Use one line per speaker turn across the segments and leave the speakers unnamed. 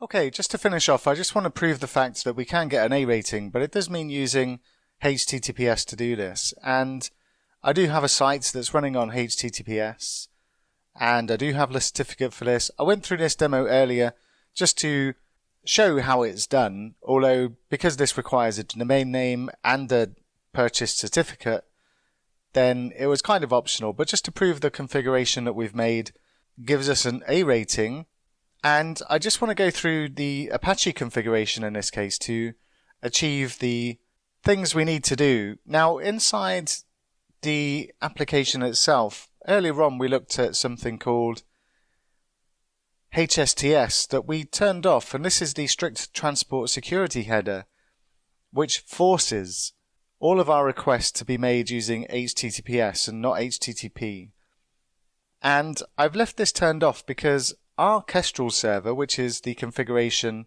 Okay, just to finish off, I just want to prove the fact that we can get an A rating, but it does mean using HTTPS to do this. And I do have a site that's running on HTTPS, and I do have a certificate for this. I went through this demo earlier just to show how it's done, although because this requires a domain name and a purchase certificate, then it was kind of optional. But just to prove the configuration that we've made gives us an A rating. And I just want to go through the Apache configuration in this case to achieve the things we need to do. Now, inside the application itself, earlier on we looked at something called HSTS that we turned off, and this is the strict transport security header, which forces all of our requests to be made using HTTPS and not HTTP. And I've left this turned off because our Kestrel server, which is the configuration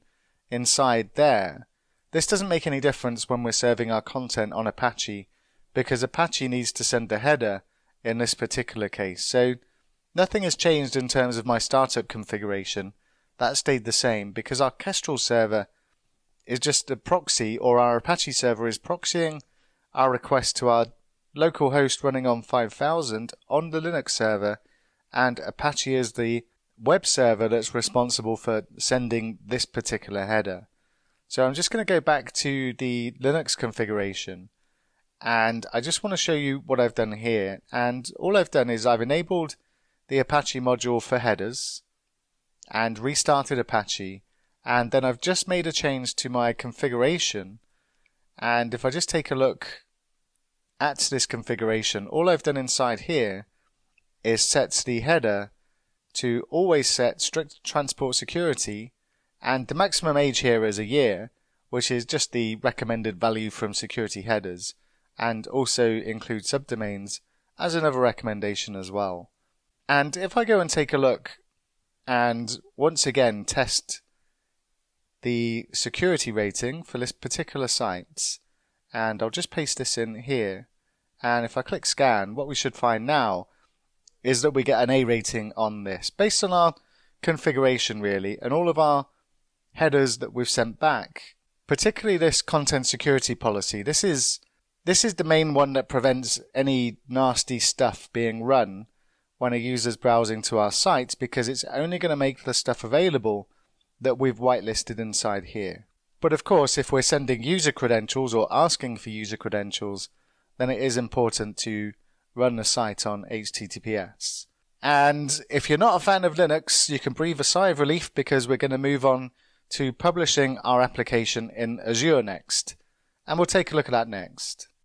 inside there, this doesn't make any difference when we're serving our content on Apache, because Apache needs to send the header in this particular case. So nothing has changed in terms of my startup configuration. That stayed the same because our Kestrel server is just a proxy, or our Apache server is proxying our request to our local host running on 5000 on the Linux server, and Apache is the web server that's responsible for sending this particular header. So I'm just going to go back to the Linux configuration, and I just want to show you what I've done here. And all I've done is I've enabled the Apache module for headers and restarted Apache, and then I've just made a change to my configuration. And if I just take a look at this configuration, all I've done inside here is set the header to always set strict transport security, and the maximum age here is a year, which is just the recommended value from SecurityHeaders, and also include subdomains as another recommendation as well. And if I go and take a look and once again test the security rating for this particular site, and I'll just paste this in here, and if I click scan, what we should find now is that we get an A rating on this based on our configuration really, and all of our headers that we've sent back, particularly this content security policy. This is the main one that prevents any nasty stuff being run when a user's browsing to our site, because it's only going to make the stuff available that we've whitelisted inside here. But of course, if we're sending user credentials or asking for user credentials, then it is important to run the site on HTTPS. And if you're not a fan of Linux, you can breathe a sigh of relief, because we're going to move on to publishing our application in Azure next. And we'll take a look at that next.